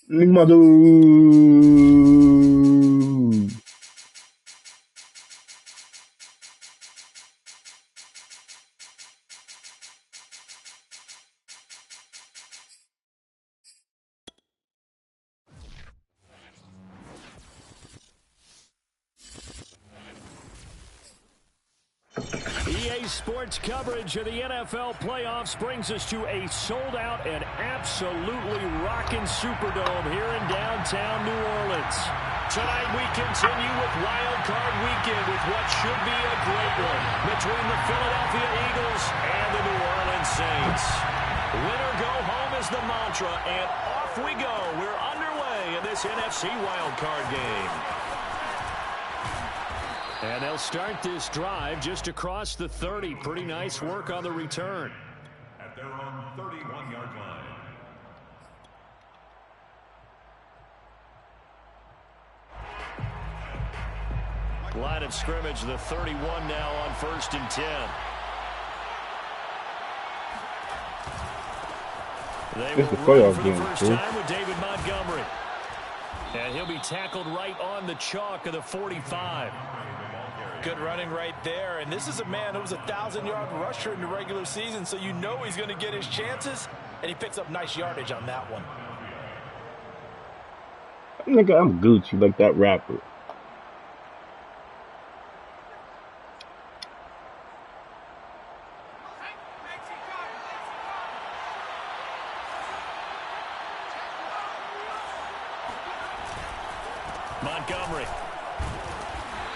Mother. EA Sports coverage of the NFL playoffs brings us to a sold-out and absolutely rocking Superdome here in downtown New Orleans. Tonight we continue with Wild Card Weekend with what should be a great one between the Philadelphia Eagles and the New Orleans Saints. Winner go home is the mantra, and off we go. We're underway in this NFC Wild Card game. And they'll start this drive just across the 30. Pretty nice work on the return. At their own 31-yard line. Line of scrimmage, the 31 now on 1st and 10. They will run for the first time with David Montgomery. And he'll be tackled right on the chalk of the 45. Good running right there. And this is a man who was a 1,000-yard rusher in the regular season, so you know he's going to get his chances, and he picks up nice yardage on that one. Nigga, I'm Gucci like that rapper. Montgomery.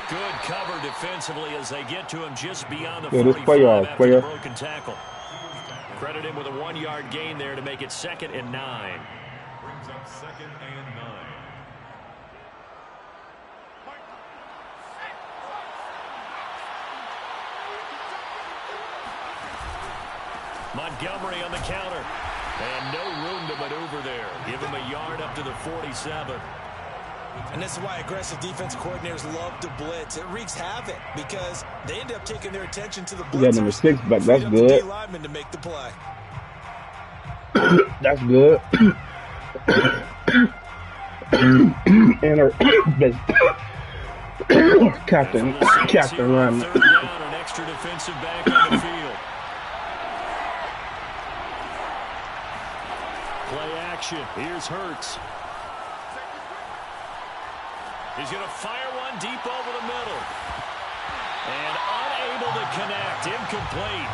Good cover defensively as they get to him just beyond the 45 after the broken tackle. Credit him with a 1-yard gain there to make it 2nd and 9. Brings up 2nd and 9. Montgomery on the counter. And no room to maneuver there. Give him a yard up to the 47. And this is why aggressive defense coordinators love to blitz. It wreaks havoc because they end up taking their attention to the blitzers. You got number 6 back. That's good. Lineman to make the play. That's good. And our best captain run. 3rd down, an extra defensive back on the field. Play action. Here's Hurts. He's going to fire one deep over the middle. And unable to connect. Incomplete.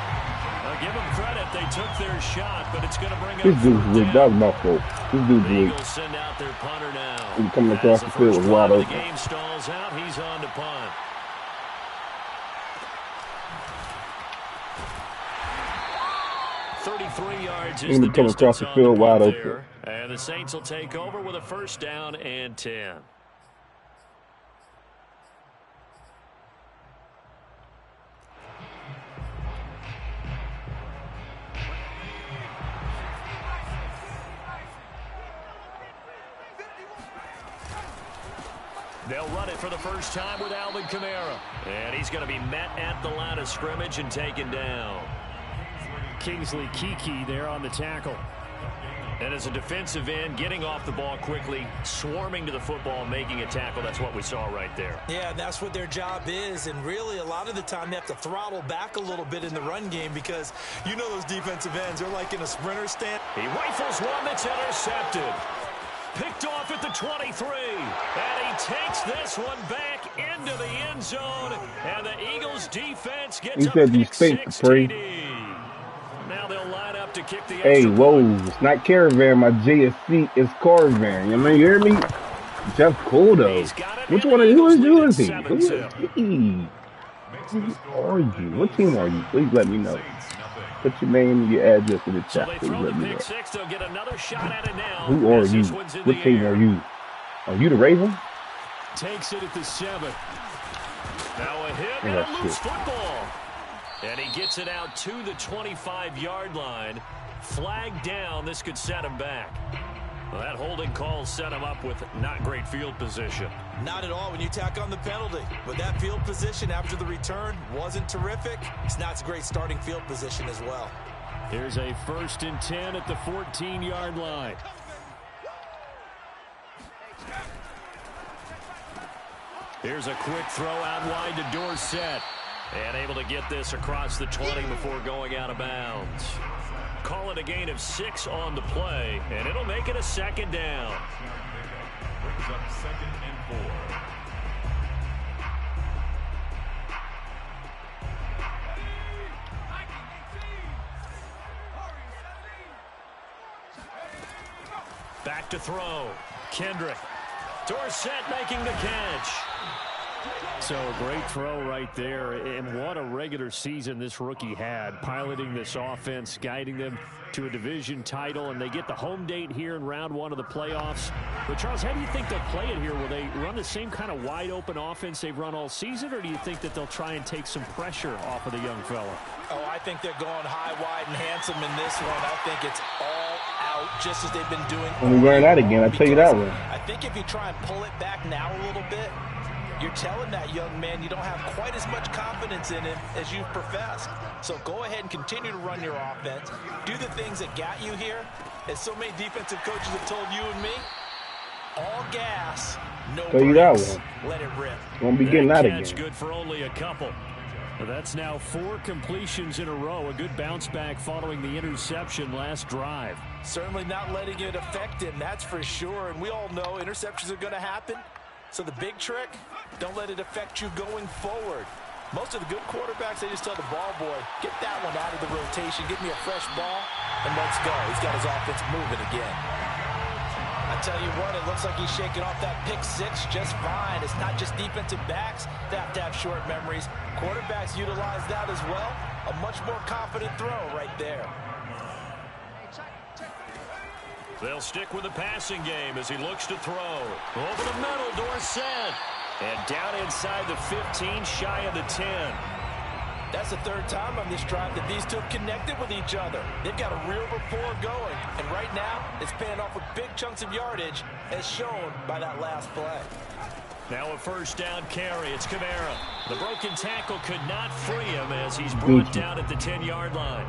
I'll give them credit. They took their shot, but it's going to bring up This dude's weak. That was my fault. This dude's the weak. Eagles send out their punter now. He's coming across the field with wide open. The game stalls out. He's on to punt. .33 yards is the distance across the field wide open. And the Saints will take over with a 1st down and 10. They'll run it for the first time with Alvin Kamara. And he's going to be met at the line of scrimmage and taken down. Kingsley Keke there on the tackle. And as a defensive end, getting off the ball quickly, swarming to the football, making a tackle. That's what we saw right there. Yeah, that's what their job is. And really, a lot of the time, they have to throttle back a little bit in the run game because you know those defensive ends, they're like in a sprinter stand. He rifles one that's intercepted. Picked off at the 23. And he takes this one back into the end zone. And the Eagles defense gets a pick six TD. Now they'll line up to kick the extra Hey, whoa, point. it's not Caravan, my JSC is Caravan. You mean, you hear me? Jeff Coldo. Which one of you is he? Who is he? Who are you? What team are you? Please let me know. Put your name and your address in the chat. Please let me know. They'll get another shot at it now. Who are you? What team are you? Are you the Raven? Takes it at the 7. Now a hit and a loose football. And he gets it out to the 25-yard line. Flag down. This could set him back. Well, that holding call set him up with not great field position. Not at all when you tack on the penalty. But that field position after the return wasn't terrific. It's not a great starting field position as well. Here's a 1st and 10 at the 14-yard line. Here's a quick throw out wide to Dorsett. And able to get this across the 20 before going out of bounds. Call it a gain of 6 on the play, and it'll make it a 2nd down. Brings up 2nd and 4. Back to throw. Kendrick. Dorsett making the catch. So a great throw right there, and what a regular season this rookie had, piloting this offense, guiding them to a division title, and they get the home date here in round 1 of the playoffs. But Charles, how do you think they'll play it here? Will they run the same kind of wide open offense they've run all season, or do you think that they'll try and take some pressure off of the young fella? Oh, I think they're going high, wide, and handsome in this one. I think it's all out, just as they've been doing. When we learn that again, I'll tell you that one. I think if you try and pull it back now a little bit, you're telling that young man you don't have quite as much confidence in him as you've professed. So go ahead and continue to run your offense. Do the things that got you here. As so many defensive coaches have told you and me, all gas, no brakes. Let it rip. Won't be getting that again. Good for only a couple. Well, that's now 4 completions in a row. A good bounce back following the interception last drive. Certainly not letting it affect him, that's for sure. And we all know interceptions are going to happen. So the big trick, don't let it affect you going forward. Most of the good quarterbacks, they just tell the ball boy, get that one out of the rotation, get me a fresh ball, and let's go. He's got his offense moving again. I tell you what, it looks like he's shaking off that pick 6 just fine. It's not just defensive backs that have to have short memories. Quarterbacks utilize that as well. A much more confident throw right there. They'll stick with the passing game as he looks to throw. Over the middle, Dorsett. And down inside the 15, shy of the 10. That's the 3rd time on this drive that these two have connected with each other. They've got a real rapport going. And right now, it's paying off with big chunks of yardage, as shown by that last play. Now a 1st down carry. It's Kamara. The broken tackle could not free him as he's brought down at the 10-yard line.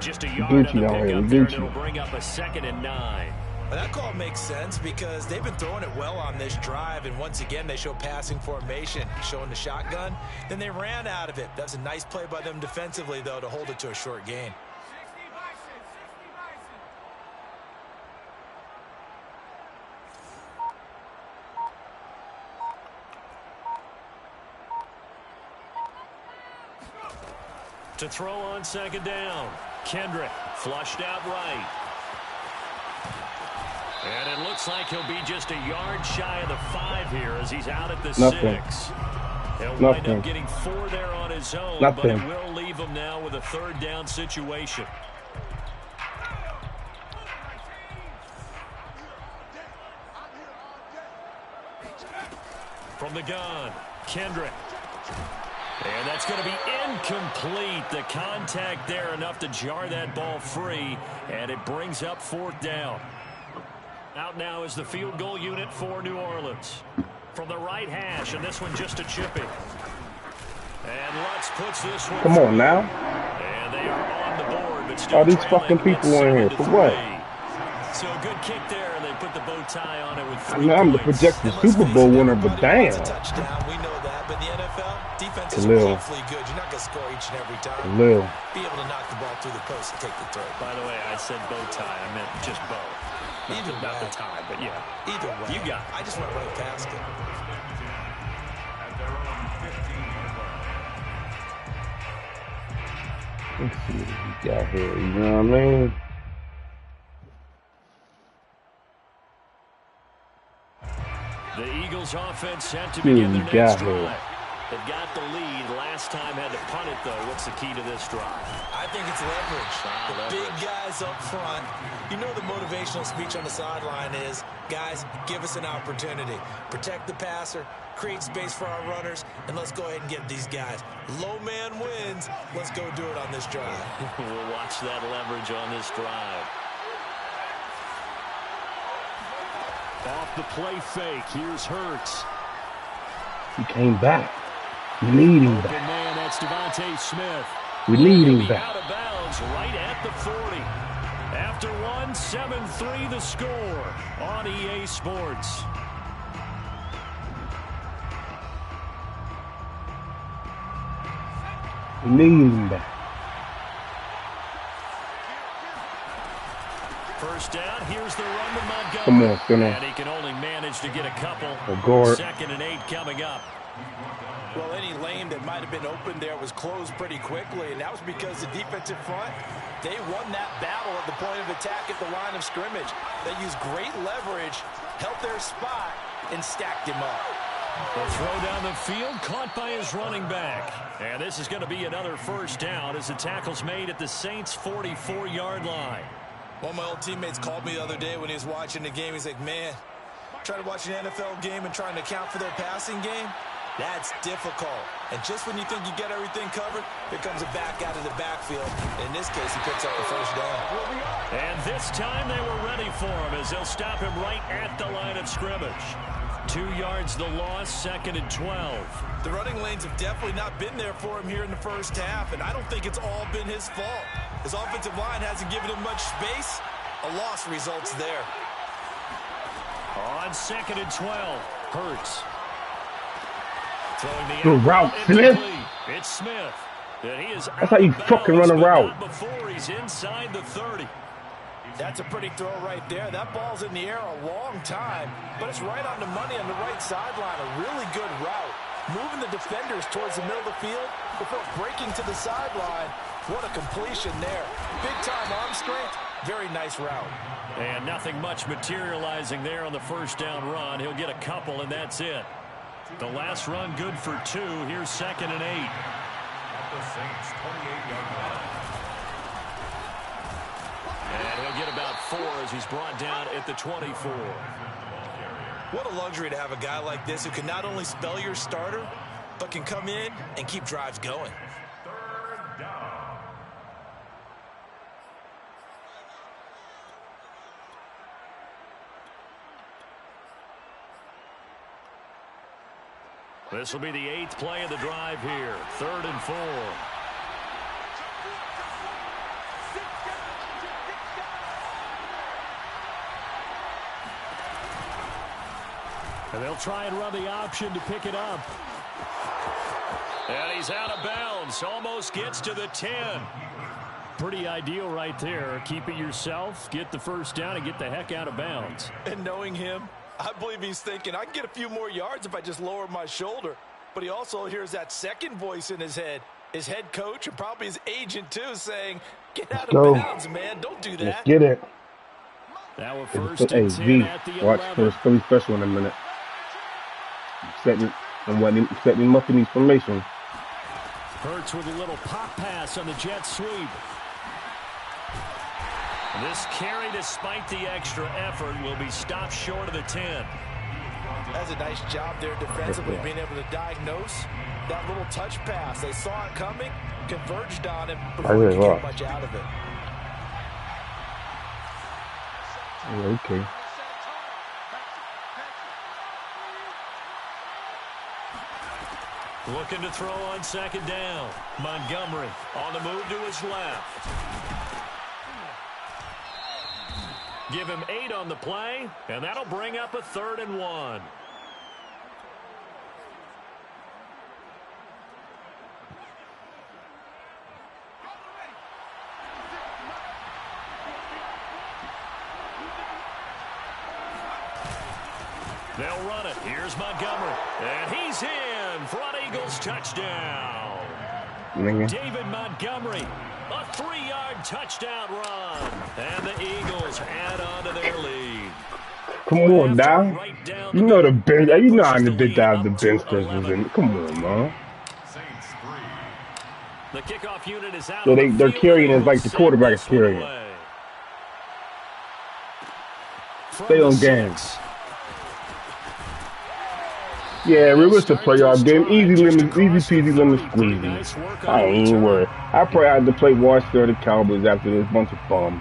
Just a yard on the pickup there, and it'll bring up a 2nd and 9. Well, that call makes sense because they've been throwing it well on this drive, and once again they show passing formation, showing the shotgun. Then they ran out of it. That's a nice play by them defensively, though, to hold it to a short gain. To throw on 2nd down. Kendrick flushed out right. And it looks like he'll be just a yard shy of the 5 here as he's out at the 6. He'll wind up getting 4 there on his own, but it will leave him now with a 3rd down situation. From the gun, Kendrick. And that's going to be incomplete. The contact there enough to jar that ball free, and it brings up 4th down. Out now is the field goal unit for New Orleans. From the right hash, and this one just a chipping. And Lutz puts this one. Come on now. And they are on the board, but still all these fucking people in here for what? So a good kick there, and they put the bow tie on it with 3 I mean, I'm the projected Super Bowl winner, but damn. Touchdown, we know that, but the NFL defense is awfully good. You're not going to score each and every time. Be able to knock the ball through the post and take the throw. By the way, I said bow tie. I meant just bow. Either not the tie, but yeah. Either way. You got it. I just went right past it. At their own 15-yard line. Let's see what we got here. You know what I mean? The Eagles offense set to begin their next drive. They've got the lead. Last time had to punt it, though. What's the key to this drive? I think it's leverage. The big guys up front. You know the motivational speech on the sideline is, guys, give us an opportunity. Protect the passer, create space for our runners, and let's go ahead and get these guys. Low man wins. Let's go do it on this drive. We'll watch that leverage on this drive. Off the play fake. Here's Hurts. He came back. We need him back. Man, that's Devontae Smith. We need him back. Out of bounds Lions right at the 40. After one, 7-3 the score on EA Sports. First down, here's the run to Montgomery. Come on, Skinner. And he can only manage to get a couple. Second and 8 coming up. Well, any lane that might have been open there was closed pretty quickly, and that was because the defensive front, they won that battle at the point of attack at the line of scrimmage. They used great leverage, held their spot, and stacked him up. The throw down the field, caught by his running back. And this is going to be another first down as the tackle's made at the Saints' 44-yard line. One of my old teammates called me the other day when he was watching the game. He's like, man, trying to watch an NFL game and trying to account for their passing game, that's difficult. And just when you think you get everything covered, here comes a back out of the backfield. In this case, he picks up the first down. And this time they were ready for him as they'll stop him right at the line of scrimmage. 2 yards the loss, second and 12. The running lanes have definitely not been there for him here in the first half, and I don't think it's all been his fault. His offensive line hasn't given him much space. A loss results there. On second and 12, Hurts. Throwing the route, Smith. It's Smith. And he is That's how you fucking run a route. Before he's inside the 30. That's a pretty throw right there. That ball's in the air a long time, but it's right on the money on the right sideline. A really good route. Moving the defenders towards the middle of the field before breaking to the sideline. What a completion there. Big-time arm strength. Very nice route. And nothing much materializing there on the first down run. He'll get a couple, and that's it. The last run good for 2. Here's second and 8. At the Saints' 28-yard line. And he'll get about 4 as he's brought down at the 24. What a luxury to have a guy like this who can not only spell your starter, but can come in and keep drives going. Third down. This will be the 8th play of the drive here. 3rd and 4. And they'll try and run the option to pick it up. And he's out of bounds. Almost gets to the 10. Pretty ideal right there. Keep it yourself, get the first down, and get the heck out of bounds. And knowing him, I believe he's thinking, I can get a few more yards if I just lower my shoulder. But he also hears that second voice in his head. His head coach and probably his agent, too, saying, get out of bounds, man. Don't do that. Let's get it. Now a first and 10 V, at the 11. watch for the Philly special in a minute. Setting him up in these formations. Hurts with a little pop pass on the jet sweep. This carry, despite the extra effort, will be stopped short of the 10. That's a nice job there defensively, being able to diagnose that little touch pass. They saw it coming, converged on it before he could get much out of it. Yeah, okay. Looking to throw on second down. Montgomery on the move to his left. Give him 8 on the play, and that'll bring up a 3rd and 1. They'll run it. Here's Montgomery. And he's in for an Eagles touchdown. David Montgomery, a 3-yard touchdown run. And the Eagles add on to their lead. Come on, now. You know the bench. You know how the big dive the bench was in. Come on, man. The kickoff unit is out. So they're carrying it like the quarterback is carrying. Stay on game. Yeah, we was the playoff game. Easy peasy lemon squeezy. I ain't even worried. I probably had to play Washington the Cowboys after this bunch of bums.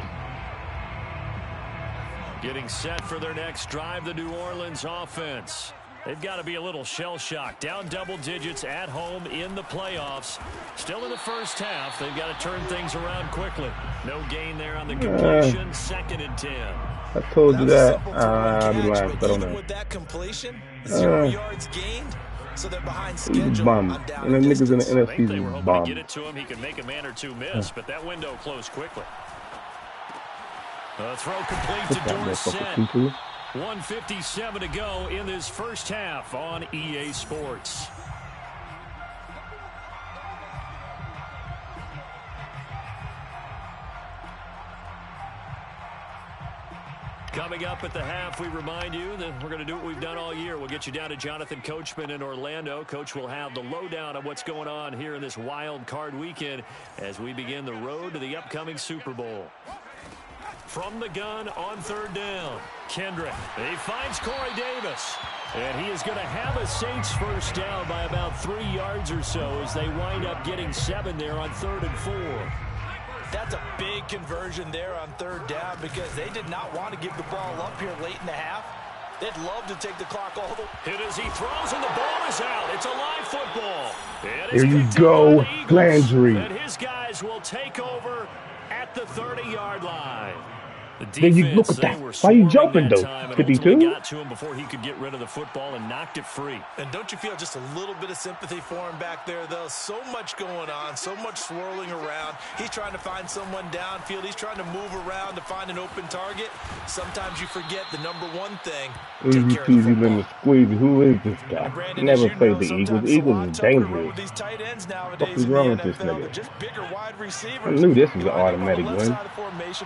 Getting set for their next drive, the New Orleans offense. They've got to be a little shell-shocked. Down double digits at home in the playoffs. Still in the first half. They've got to turn things around quickly. No gain there on the completion. 2nd and 10. I told you that. I'll be lying, but I don't know. With that completion, 0 yards gained. So they're behind schedule. He's bummed. And the niggas in the NFC They were is hoping bummed. to get it to him. He could make a man or two miss, but that window closed quickly. The throw complete to Dorsett. 1:57 to go in this first half on EA Sports. Coming up at the half, we remind you that we're going to do what we've done all year. We'll get you down to Jonathan Coachman in Orlando. Coach will have the lowdown on what's going on here in this wild card weekend as we begin the road to the upcoming Super Bowl. From the gun on 3rd down, Kendrick. He finds Corey Davis. And he is going to have a Saints first down by about 3 yards or so as they wind up getting 7 there on 3rd and 4. That's a big conversion there on 3rd down because they did not want to give the ball up here late in the half. They'd love to take the clock all the way. Hit as he throws and the ball is out. It's a live football. Here you go, Landry. And his guys will take over at the 30-yard line. Then you look at that. Why are you jumping, though? 52? Got to him before he could get rid of the football and knocked it free. And don't you feel just a little bit of sympathy for him back there, though? So much going on, so much swirling around. He's trying to find someone downfield. He's trying to move around to find an open target. Sometimes you forget the number one thing. Easy peasy lemon squeezy. Who is this guy? Never played the Eagles. Eagles is dangerous. What is wrong with this nigga? Just bigger wide receivers. I knew this was an automatic win.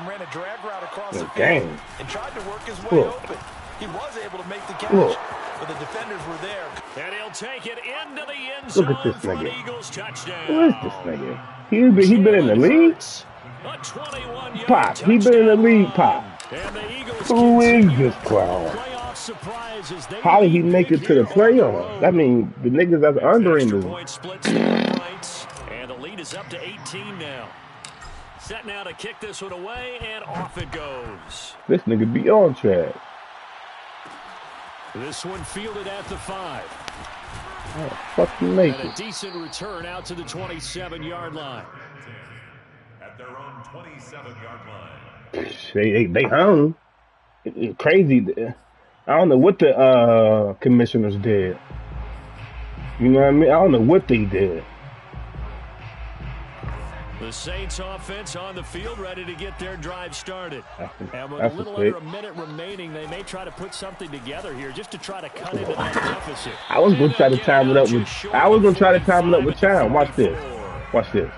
Ran a drag route across the game. field and tried to work his way open. He was able to make the catch, but the defenders were there. And he'll take it into the end zone. Look at this for an nigga. Eagles touchdown. Who is this nigga? He been in the league? A 21-yard Pop. He been in the league, Pop. And the Eagles Who is continue this clown? playoff surprise as they How did he lead make it to the big here on the playoffs? road. I mean, the niggas that's under him Extra is... point splits to the points, and the lead is up to 18 now. Set now to kick this one away, and off it goes. This nigga be on track. This one fielded at the 5. Oh, fuck you make And a it. decent return out to the 27-yard line. At their own 27-yard line. They hung. It's crazy. I don't know what the commissioners did. You know what I mean? I don't know what they did. The Saints offense on the field, ready to get their drive started. And with a That's little a under a minute remaining, they may try to put something together here just to try to cut into that deficit. I was gonna try to time it up with. I was gonna try to time it up with Chime. Watch this. Watch this.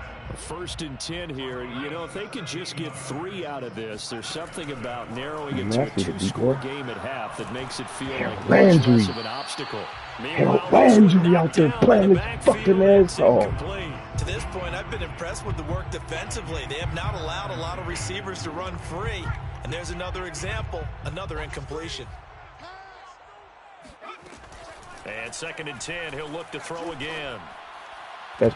1st and 10 here. You know, if they could just get 3 out of this, there's something about narrowing it to a 2-score game at half that makes it feel like Landry. less of an obstacle. Harold Landry out there playing his fucking ass off. To this point, I've been impressed with the work defensively. They have not allowed a lot of receivers to run free. And there's another example, another incompletion. And 2nd and 10, he'll look to throw again. That's,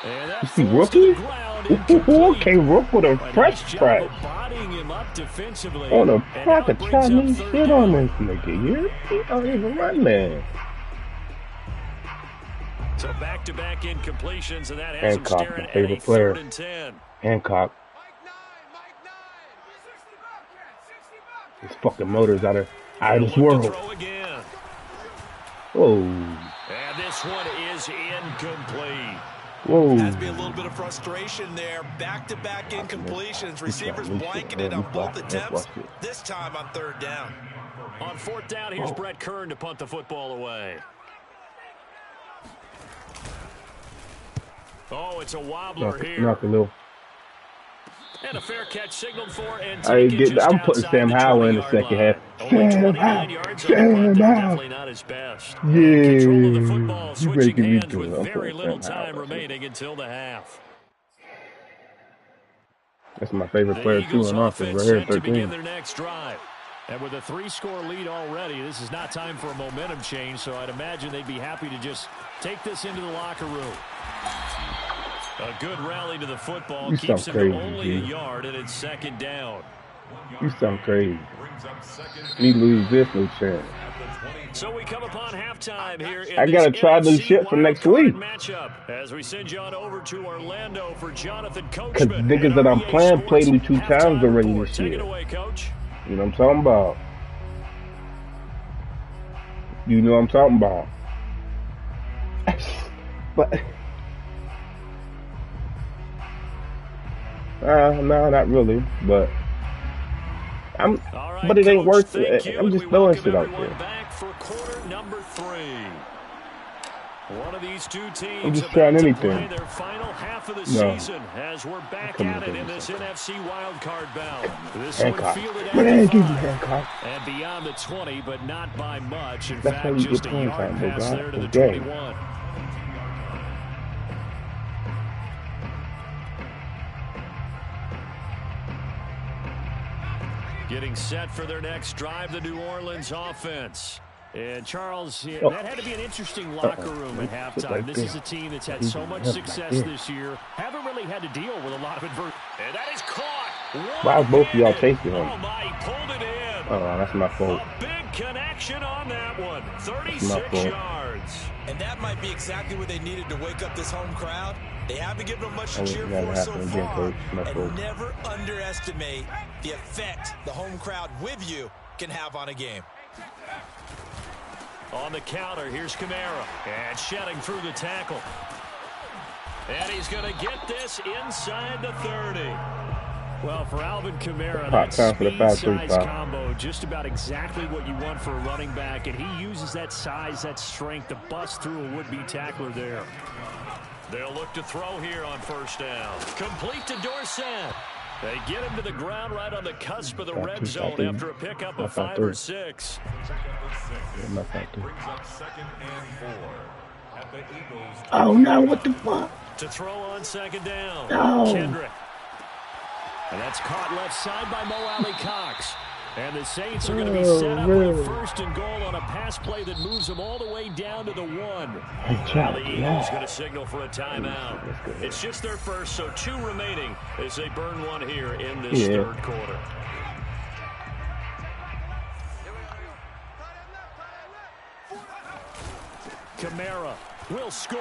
And that you see falls to rookie? the ground, Ooh, incomplete. okay, Rook with a fresh Nice job track. of bodying him up defensively. On a And crack now of it brings up Chinese 3rd shit down. on this nigga. He don't even run there. So back-to-back incompletions, and that has him Hancock, staring my at favorite a player. 3rd and 10. Hancock. His fucking motor's out of this He'll look world. to throw again. Whoa. And this one is incomplete. Whoa. Has to be a little bit of frustration there. Back-to-back incompletions. Receivers blanketed on both attempts. This time on 3rd down. On 4th down, here's Brett Kern to punt the football away. Oh, it's a wobbler here. Knock a little. And a fair catch signaled for and I taken get. just I'm putting outside Sam the Howell in the 20-yard second line. half. Only Sam 29 Howell. yards on the punt, Sam though, Howell. definitely not his best. Yeah. Control of the football, You switching making me hands do with it. I'm very putting little Sam time Howell. remaining until the half. That's my favorite player The too Eagles on offense offense right here. set to begin 13. their next drive. And with a 3-score lead already, this is not time for a momentum change, so I'd imagine they'd be happy to just take this into the locker room. A good rally to the football You keeps sound him to crazy, only a G. yard, and it's 2nd down. You sound crazy. Me lose this, no chance. So we come upon halftime here in I gotta try new shit for next week. Matchup as we send you on over to Orlando for Jonathan Cause Coachman. niggas that I'm playing played me 2 times already this year. Take it away, Coach. You know what I'm talking about? You know what I'm talking about? But no, not really. But but it ain't worth it. I'm just throwing shit out there. Back for quarter number 3. One of these two teams I'm just trying anything. Their final half of the season as we're back at it in this NFC wildcard bout. This one fielded and beyond the 20, but not by much. In fact, just a yard pass there to the 21. Getting set for their next drive, the New Orleans offense. And Charles, that had to be an interesting locker room at halftime. This is a team that's had so much success this year. Haven't really had to deal with a lot of adversity. And that is caught. Why both of y'all chasing him? Oh, my, he pulled it in. Oh, that's my fault. A big connection on that one. 36 yards. And that might be exactly what they needed to wake up this home crowd. They haven't given them much to cheer for so far. And never underestimate the effect the home crowd with you can have on a game. On the counter, here's Kamara. And shedding through the tackle. And he's going to get this inside the 30. Well, for Alvin Kamara, that speed-size combo, just about exactly what you want for a running back. And he uses that size, that strength to bust through a would-be tackler there. They'll look to throw here on first down. Complete to Dorsett. They get him to the ground right on the cusp of the red zone after a pickup of 5 or 6. Oh, no, what the fuck? To throw on second down. No. Kendrick. And that's caught left side by Mo Alley Cox. And the Saints are going to be set up with a first and goal on a pass play that moves them all the way down to the 1. Now the Eagles going to signal for a timeout. It's just their first, so 2 remaining as they burn one here in this third quarter. Kamara will score.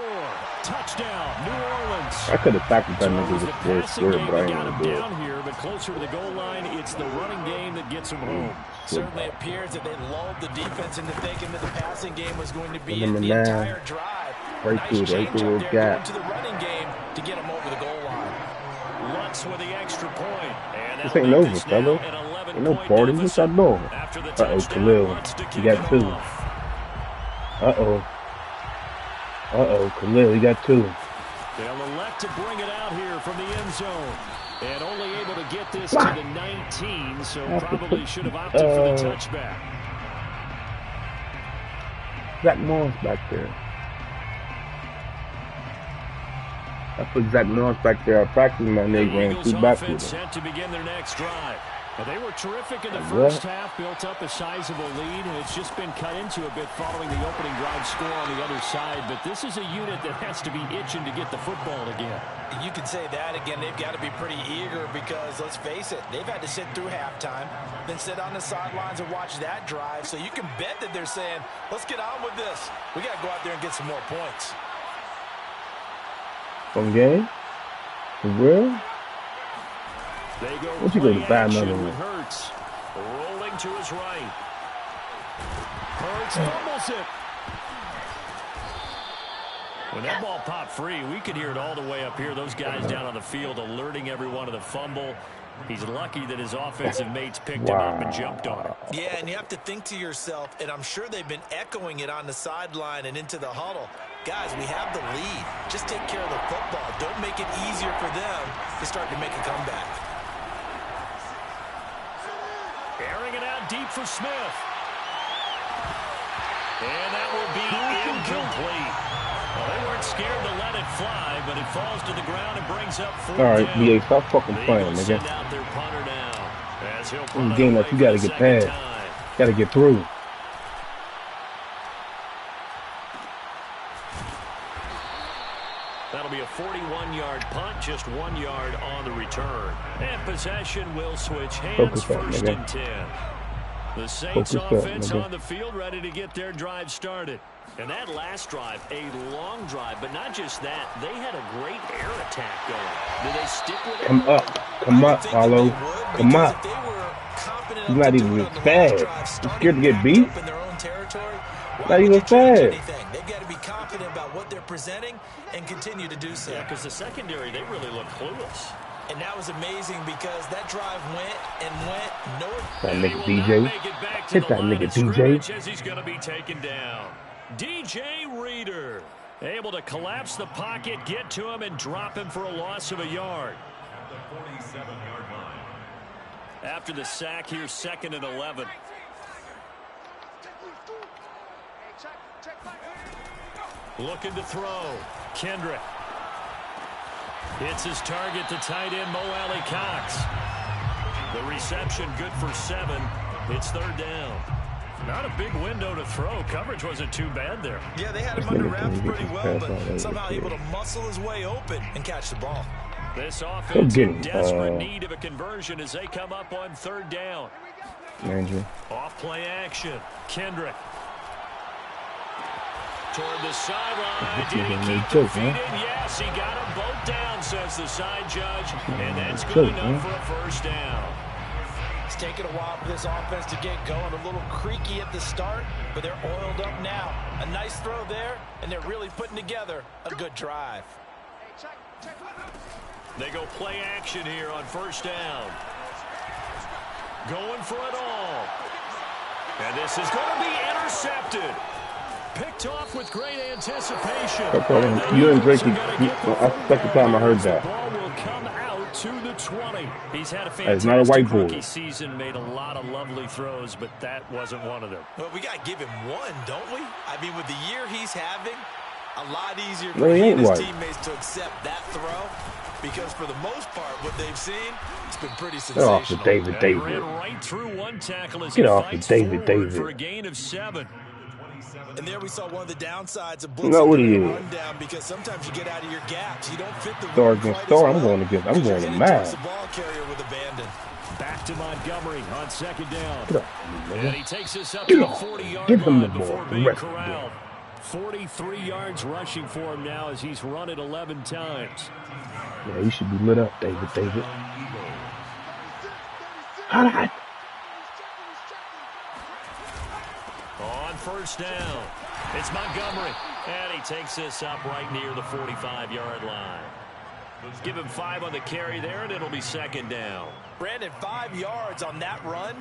Touchdown, New Orleans. I could have tackled that nigga with the score, but I ain't gonna do it. Down here, but closer to the goal line, it's the running game that gets them home. Certainly appears that they lulled the defense into thinking that the passing game was going to be the entire drive. Right through the gap. To the running game to get them over the goal line. Lutz with the extra point. And this ain't over, fella. Ain't no party. What's that ball? Uh-oh, Khalil. You got 2. Uh-oh. Uh-oh, Khalil, he got 2. They'll elect to bring it out here from the end zone. And only able to get this to the 19, so probably should have opted for the touchback. Zach Moss back there. I put Zach Moss back there. I practiced my nigga and 2 back with him. Set to begin their next drive. But they were terrific in the first half, built up a sizable lead, and it's just been cut into a bit following the opening drive score on the other side. But this is a unit that has to be itching to get the football again. You can say that again. They've got to be pretty eager because, let's face it, they've had to sit through halftime, then sit on the sidelines and watch that drive. So you can bet that they're saying, let's get on with this. We got to go out there and get some more points. From game? For real? They go what you go to buy another one? Hurts rolling to his right. Hurts fumbles it. When that ball popped free, we could hear it all the way up here. Those guys down on the field alerting everyone of the fumble. He's lucky that his offensive mates picked him up and jumped on him. Yeah, and you have to think to yourself, and I'm sure they've been echoing it on the sideline and into the huddle. Guys, we have the lead. Just take care of the football. Don't make it easier for them to start to make a comeback. Airing it out deep for Smith. And that will be incomplete. Well, they weren't scared to let it fly, but it falls to the ground and brings up 4 down. All right, BA, stop fucking playing, nigga. In a game that you gotta get past. Gotta get through. That'll be a 41-yard punt just 1 yard on the return. And possession will switch hands, first and 10. The Saints offense on the field ready to get their drive started. And that last drive, a long drive, but not just that. They had a great air attack going. Do they stick with it? Come up, Paulo. Come up. You're not even fast. You scared to get beat? Not even fast. They've got to be confident about what they're presenting and continue to do so. Yeah, because the secondary, they really look clueless. And that was amazing because that drive went and went. That nigga DJ. Hit that nigga DJ. As he's going to be taken down. DJ Reader able to collapse the pocket, get to him, and drop him for a loss of a yard. At the 47-yard line. After the sack, here's 2nd and 11. Looking to throw. Kendrick. Hits his target, the tight end, Mo Alley Cox. The reception good for 7. It's 3rd down. Not a big window to throw. Coverage wasn't too bad there. Yeah, they had him under wraps pretty well, but somehow able to muscle his way open and catch the ball. This offense in desperate need of a conversion as they come up on 3rd down. Andrew. Off play action. Kendrick. Toward the sideline. Did he keep the feet in? Yes, he got them both down, says the side judge. And that's good enough for a 1st down. It's taken a while for this offense to get going. A little creaky at the start, but they're oiled up now. A nice throw there, and they're really putting together a good drive. They go play action here on 1st down. Going for it all. And this is going to be intercepted. Picked off with great anticipation. You and Drake, that's the second time I heard that. The ball will come out to the 20. He's had a fantastic rookie season, made a lot of lovely throws, but that wasn't one of them. Well, we got to give him one, don't we? I mean, with the year he's having, a lot easier for his teammates to accept that throw. Because for the most part, what they've seen, it's been pretty sensational. Get off the David David. Ran right through one tackle as Get off the David David. For a gain of 7. And there we saw one of the downsides of blitzing rundown because sometimes you get out of your gaps. You don't fit the Star against Star. I'm going to mad. The ball carrier with abandon. Back to Montgomery on 2nd down. Get up, and he takes us up to the 40-yard line before being corralled. 43 yards rushing for him now as he's run it 11 times. Yeah, you should be lit up, David. Hot. On 1st down, it's Montgomery, and he takes this up right near the 45-yard line. Give him 5 on the carry there, and it'll be 2nd down. Brandon, 5 yards on that run.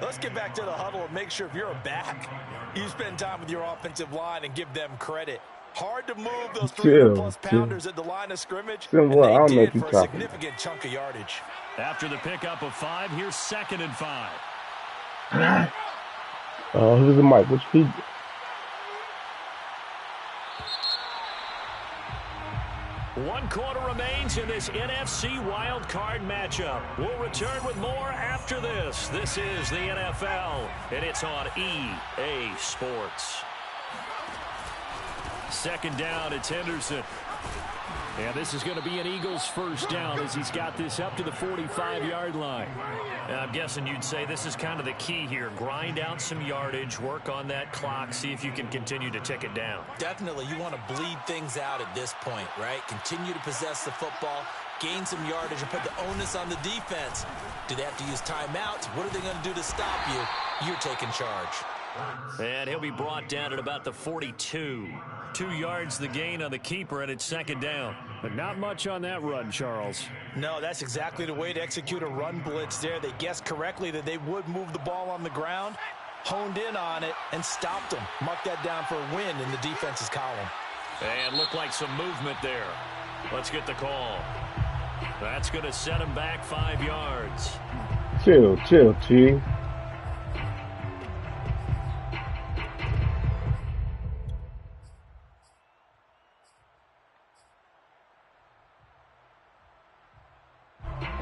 Let's get back to the huddle and make sure if you're a back, you spend time with your offensive line and give them credit. Hard to move those 300-plus pounders at the line of scrimmage, and they did for a significant chunk of yardage. After the pickup of 5, here's 2nd and 5. Here's the mic. Which he? One quarter remains in this NFC wild card matchup. We'll return with more after this. This is the NFL, and it's on EA Sports. 2nd down, it's Henderson. And this is going to be an Eagles 1st down as he's got this up to the 45-yard line. And I'm guessing you'd say this is kind of the key here. Grind out some yardage, work on that clock, see if you can continue to tick it down. Definitely. You want to bleed things out at this point, right? Continue to possess the football, gain some yardage, and put the onus on the defense. Do they have to use timeouts? What are they going to do to stop you? You're taking charge. And he'll be brought down at about the 42. 2 yards the gain on the keeper, and it's 2nd down. But not much on that run, Charles. No, that's exactly the way to execute a run blitz there. They guessed correctly that they would move the ball on the ground, honed in on it, and stopped them. Mark that down for a win in the defense's column. And looked like some movement there. Let's get the call. That's going to set him back 5 yards. Chill, T.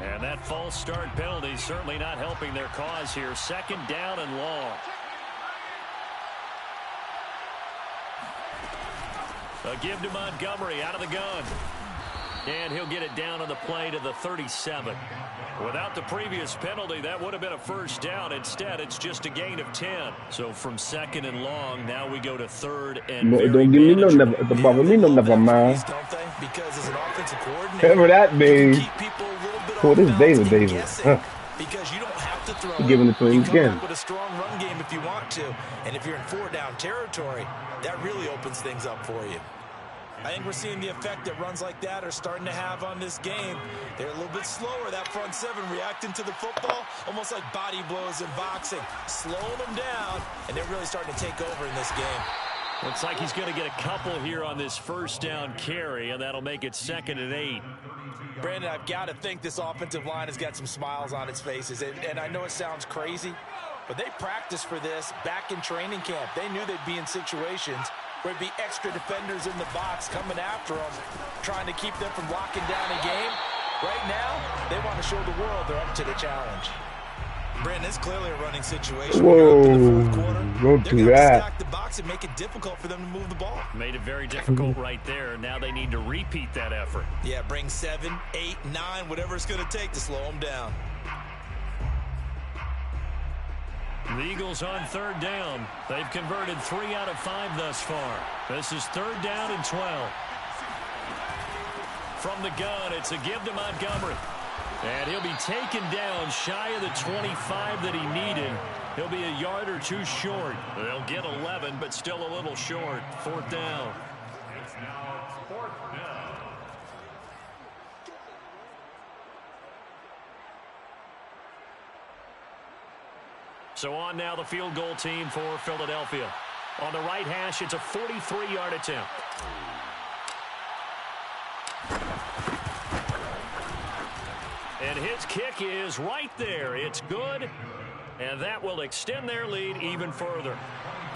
And that false start penalty certainly not helping their cause here. 2nd down and long. A give to Montgomery out of the gun. And he'll get it down on the play to the 37. Without the previous penalty, that would have been a first down. Instead, it's just a gain of 10. So from 2nd and long, now we go to 3rd and very don't give me no never at the bottom. Me no never mind. Because as an offensive coordinator, Whatever that means. keep people a little bit What is David? guessing, because you don't have to throw. Giving it to him you come again. back with a strong run game if you want to, and if you're in 4-down territory, that really opens things up for you. I think we're seeing the effect that runs like that are starting to have on this game. They're a little bit slower, that front seven, reacting to the football, almost like body blows in boxing, slowing them down, and they're really starting to take over in this game. Looks like he's going to get a couple here on this first down carry, and that'll make it 2nd and 8. Brandon, I've got to think this offensive line has got some smiles on its faces, and I know it sounds crazy, but they practiced for this back in training camp. They knew they'd be in situations where it'd be extra defenders in the box coming after them, trying to keep them from locking down a game. Right now, they want to show the world they're up to the challenge. Brandon, it's clearly a running situation. Whoa, don't do that. Stack the box and make it difficult for them to move the ball. Made it very difficult right there. Now they need to repeat that effort. Yeah, bring 7, 8, 9, whatever it's going to take to slow them down. The Eagles on 3rd down. They've converted 3 out of 5 thus far. This is 3rd down and 12. From the gun, it's a give to Montgomery. And he'll be taken down shy of the 25 that he needed. He'll be a yard or 2 short. They'll get 11, but still a little short. 4th down. It's now 4th down. So on now the field goal team for Philadelphia. On the right hash, it's a 43-yard attempt. And his kick is right there. It's good. And that will extend their lead even further.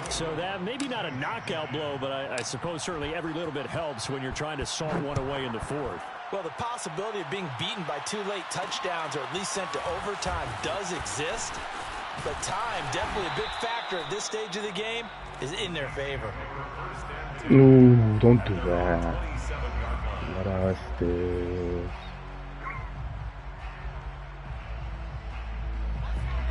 So that maybe not a knockout blow, but I suppose certainly every little bit helps when you're trying to salt one away in the 4th. Well, the possibility of being beaten by 2 late touchdowns or at least sent to overtime does exist. But time, definitely a big factor at this stage of the game, is in their favor. No, don't do that. What else this?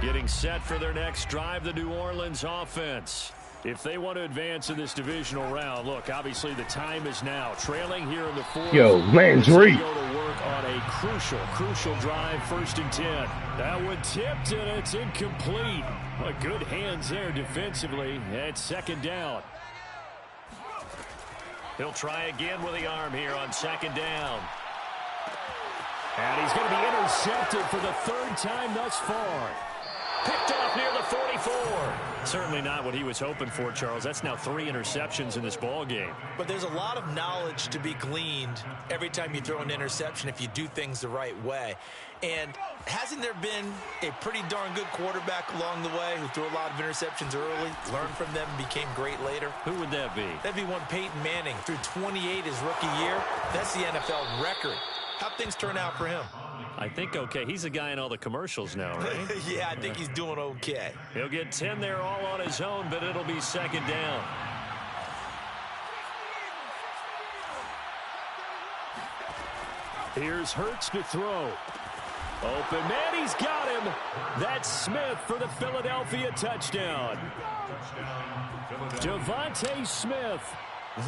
Getting set for their next drive, the New Orleans offense. If they want to advance in this divisional round, look, obviously the time is now. Trailing here in the 4th. Yo, Landry. Go to work on a crucial drive, 1st and 10. That one tipped, and it's incomplete. Well, good hands there defensively. It's 2nd down. He'll try again with the arm here on 2nd down. And he's going to be intercepted for the 3rd time thus far. Picked off near the 44. Certainly not what he was hoping for, Charles. That's now 3 interceptions in this ball game. But there's a lot of knowledge to be gleaned every time you throw an interception if you do things the right way. And hasn't there been a pretty darn good quarterback along the way who threw a lot of interceptions early, learned from them, became great later? Who would that be? That'd be one Peyton Manning. Threw 28 his rookie year. That's the NFL record. How'd things turn out for him? I think okay. He's the guy in all the commercials now, right? Yeah, I think he's doing okay. He'll get 10 there all on his own, but it'll be 2nd down. Here's Hurts to throw. Open man, he's got him. That's Smith for the Philadelphia touchdown. Devontae Smith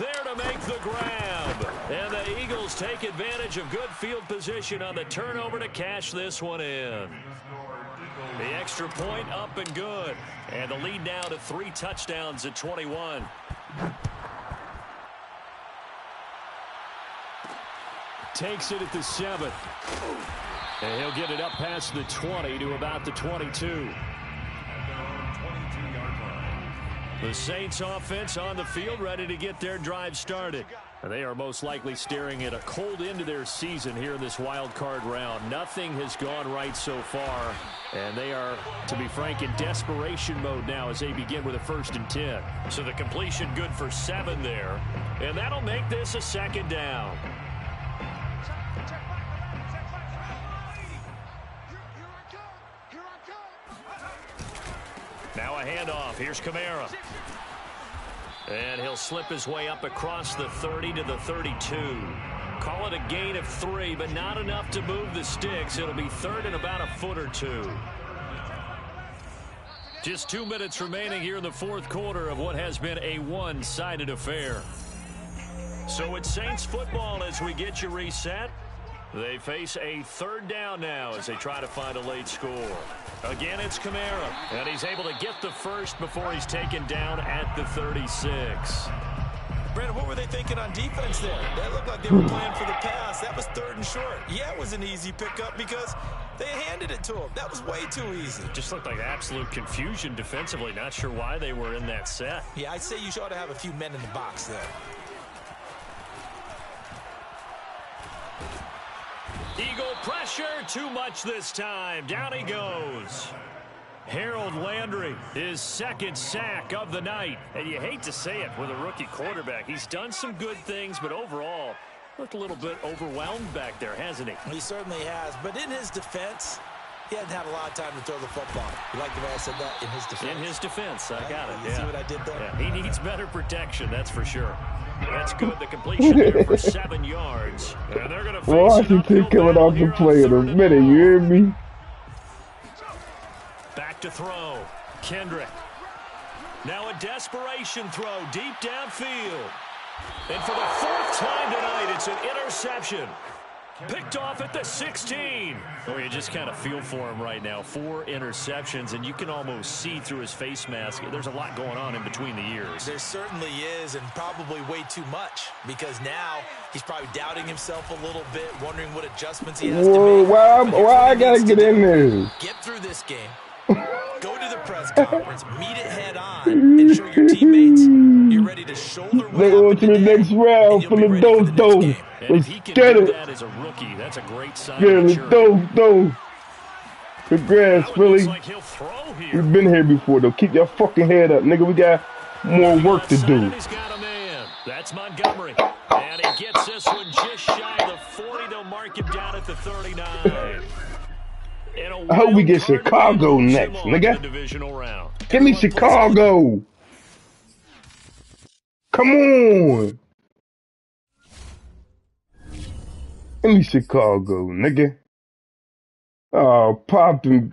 there to make the grab. And the Eagles take advantage of good field position on the turnover to cash this one in. The extra point up and good. And the lead now to 3 touchdowns at 21. Takes it at the 7. And he'll get it up past the 20 to about the 22. The Saints offense on the field ready to get their drive started. And they are most likely staring at a cold end to their season here in this wild card round. Nothing has gone right so far. And they are, to be frank, in desperation mode now as they begin with a 1st and 10. So the completion good for 7 there. And that'll make this a 2nd down. Now a handoff. Here's Kamara. And he'll slip his way up across the 30 to the 32. Call it a gain of 3, but not enough to move the sticks. It'll be third and about a foot or two. Just 2 minutes remaining here in the fourth quarter of what has been a one-sided affair. So it's Saints football as we get you reset. They face a third down now as they try to find a late score. Again, it's Kamara, and he's able to get the first before he's taken down at the 36. Brandon, what were they thinking on defense there? That looked like they were playing for the pass. That was third and short. Yeah, it was an easy pickup because they handed it to him. That was way too easy. Just looked like absolute confusion defensively. Not sure why they were in that set. Yeah, I'd say you ought to have a few men in the box there. Eagle pressure, too much this time. Down he goes. Harold Landry, his second sack of the night. And you hate to say it with a rookie quarterback. He's done some good things, but overall, looked a little bit overwhelmed back there, hasn't he? He certainly has. But in his defense, he hasn't had a lot of time to throw the football. You like the way I said that? In his defense. In his defense, I got it. You see what I did there? Yeah, he needs better protection, that's for sure. That's good. The completion there for 7 yards. And they're going to face Washington coming off the play in a minute, you hear me? Back to throw. Kendrick. Now a desperation throw deep downfield. And for the fourth time tonight, it's an interception. Picked off at the 16. Oh, you just kind of feel for him right now. 4 interceptions, and you can almost see through his face mask. There's a lot going on in between the ears. There certainly is, and probably way too much, because now he's probably doubting himself a little bit, wondering what adjustments he has to make. Why I gotta get in there? Get through this game. Go to the press conference, meet it head on, and show your teammates you're ready to shoulder They on to the next round for the dose. Let's get it. That is a rookie. That's a great sign. Get it, dose. Congrats, Philly. Like he'll throw here. We've been here before, though. Keep your fucking head up, nigga. We got more work to do. He's got a man. That's Montgomery. And he gets this one just shy of the 40. They'll mark him down at the 39. I hope we get Chicago next, nigga. Give me Chicago. Come on. Give me Chicago, nigga. Oh, popping